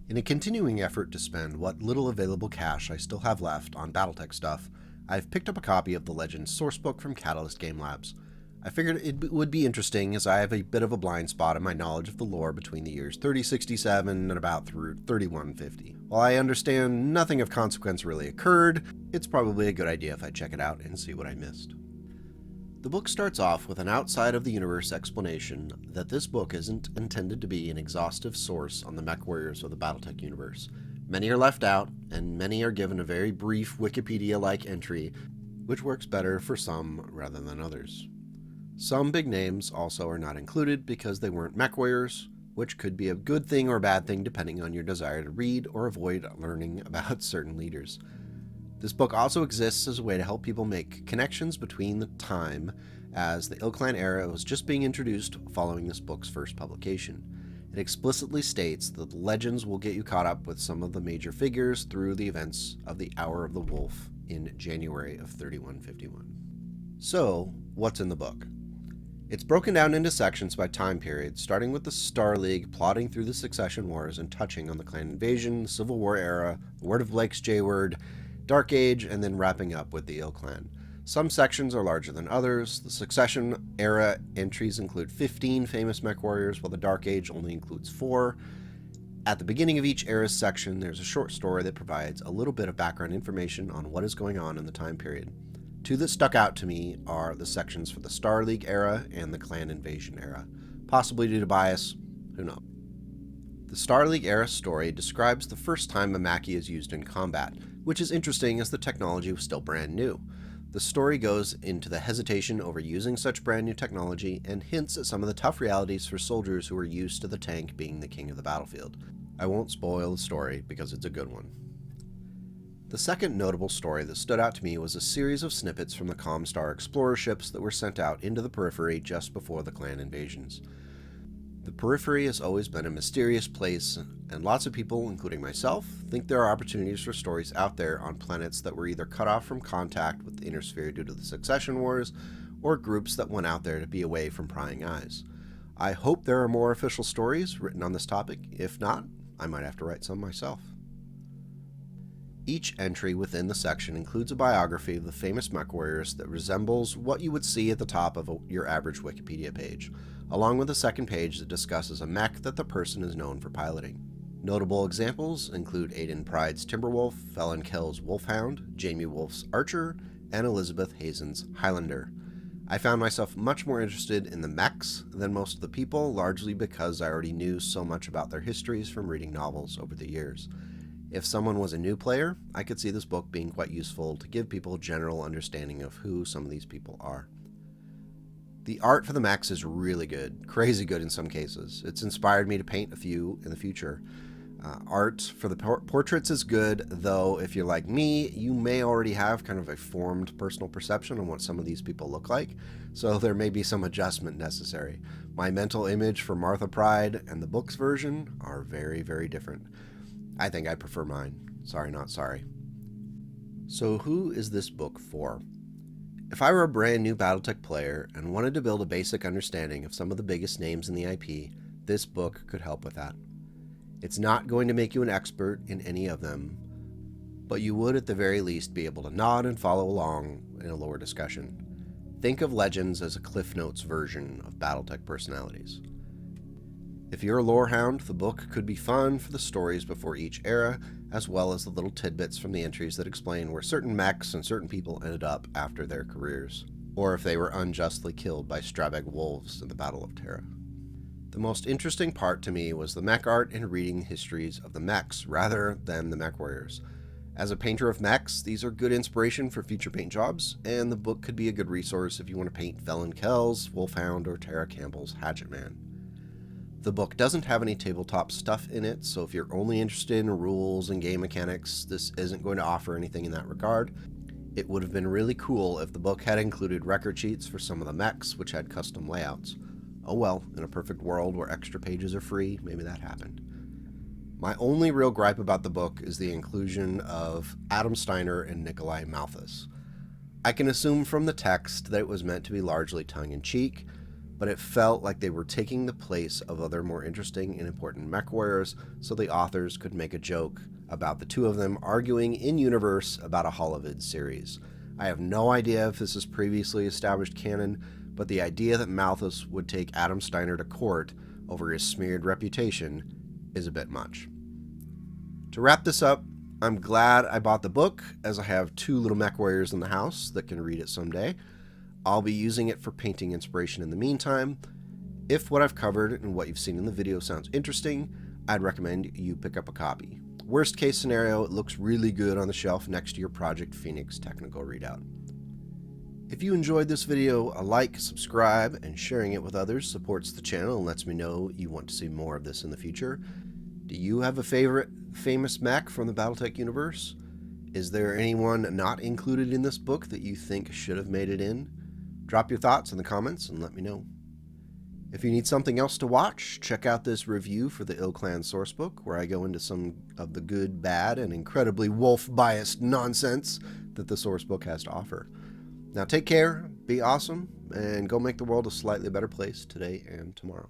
In a continuing effort to spend what little available cash I still have left on BattleTech stuff, I've picked up a copy of the Legends Sourcebook from Catalyst Game Labs. I figured it would be interesting as I have a bit of a blind spot in my knowledge of the lore between the years 3067 and about through 3150. While I understand nothing of consequence really occurred, it's probably a good idea if I check it out and see what I missed. The book starts off with an outside of the universe explanation that this book isn't intended to be an exhaustive source on the mech warriors of the BattleTech universe. Many are left out, and many are given a very brief Wikipedia-like entry, which works better for some rather than others. Some big names also are not included because they weren't mech warriors, which could be a good thing or a bad thing depending on your desire to read or avoid learning about certain leaders. This book also exists as a way to help people make connections between the time, as the Ilclan era was just being introduced following this book's first publication. It explicitly states that the legends will get you caught up with some of the major figures through the events of the Hour of the Wolf in January of 3151. So, what's in the book? It's broken down into sections by time period, starting with the Star League plotting through the Succession Wars and touching on the Clan Invasion, the Civil War era, the Word of Blake's J-Word, Dark Age, and then wrapping up with the Ilclan. Some sections are larger than others. The Succession era entries include 15 famous mech warriors, while the Dark Age only includes 4. At the beginning of each era's section, there's a short story that provides a little bit of background information on what is going on in the time period. Two that stuck out to me are the sections for the Star League era and the Clan Invasion era. Possibly due to bias, who knows. The Star League era story describes the first time a Mackie is used in combat, which is interesting as the technology was still brand new. The story goes into the hesitation over using such brand new technology and hints at some of the tough realities for soldiers who are used to the tank being the king of the battlefield. I won't spoil the story because it's a good one. The second notable story that stood out to me was a series of snippets from the Comstar Explorer ships that were sent out into the periphery just before the clan invasions. The periphery has always been a mysterious place, and lots of people, including myself, think there are opportunities for stories out there on planets that were either cut off from contact with the Inner Sphere due to the Succession Wars, or groups that went out there to be away from prying eyes. I hope there are more official stories written on this topic. If not, I might have to write some myself. Each entry within the section includes a biography of the famous mech warriors that resembles what you would see at the top of your average Wikipedia page, along with a second page that discusses a mech that the person is known for piloting. Notable examples include Aiden Pride's Timberwolf, Felon Kell's Wolfhound, Jamie Wolf's Archer, and Elizabeth Hazen's Highlander. I found myself much more interested in the mechs than most of the people, largely because I already knew so much about their histories from reading novels over the years. If someone was a new player, I could see this book being quite useful to give people a general understanding of who some of these people are. The art for the mechs is really good, crazy good in some cases. It's inspired me to paint a few in the future. Art for the portraits is good, though if you're like me, you may already have kind of a formed personal perception on what some of these people look like, so there may be some adjustment necessary. My mental image for Martha Pride and the book's version are very, very different. I think I prefer mine. Sorry, not sorry. So who is this book for? If I were a brand new BattleTech player and wanted to build a basic understanding of some of the biggest names in the IP, this book could help with that. It's not going to make you an expert in any of them, but you would at the very least be able to nod and follow along in a lore discussion. Think of Legends as a Cliff Notes version of BattleTech personalities. If you're a lore hound, the book could be fun for the stories before each era, as well as the little tidbits from the entries that explain where certain mechs and certain people ended up after their careers, or if they were unjustly killed by Strabag wolves in the Battle of Terra. The most interesting part to me was the mech art and reading histories of the mechs rather than the mech warriors. As a painter of mechs, these are good inspiration for future paint jobs, and the book could be a good resource if you want to paint Felon Kell's Wolfhound or Tara Campbell's Hatchet Man. The book doesn't have any tabletop stuff in it, so if you're only interested in rules and game mechanics, this isn't going to offer anything in that regard. It would have been really cool if the book had included record sheets for some of the mechs, which had custom layouts. Oh well, in a perfect world where extra pages are free, maybe that happened. My only real gripe about the book is the inclusion of Adam Steiner and Nikolai Malthus. I can assume from the text that it was meant to be largely tongue-in-cheek, but it felt like they were taking the place of other more interesting and important mech warriors, so the authors could make a joke about the two of them arguing in-universe about a Holovid series. I have no idea if this is previously established canon, but the idea that Malthus would take Adam Steiner to court over his smeared reputation is a bit much. To wrap this up, I'm glad I bought the book, as I have 2 little mech warriors in the house that can read it someday. I'll be using it for painting inspiration in the meantime. If what I've covered and what you've seen in the video sounds interesting, I'd recommend you pick up a copy. Worst case scenario, it looks really good on the shelf next to your Project Phoenix technical readout. If you enjoyed this video, a like, subscribe, and sharing it with others supports the channel and lets me know you want to see more of this in the future. Do you have a favorite famous mech from the BattleTech universe? Is there anyone not included in this book that you think should have made it in? Drop your thoughts in the comments and let me know. If you need something else to watch, check out this review for the Ill Clan Sourcebook, where I go into some of the good, bad, and incredibly wolf-biased nonsense that the Sourcebook has to offer. Now take care, be awesome, and go make the world a slightly better place today and tomorrow.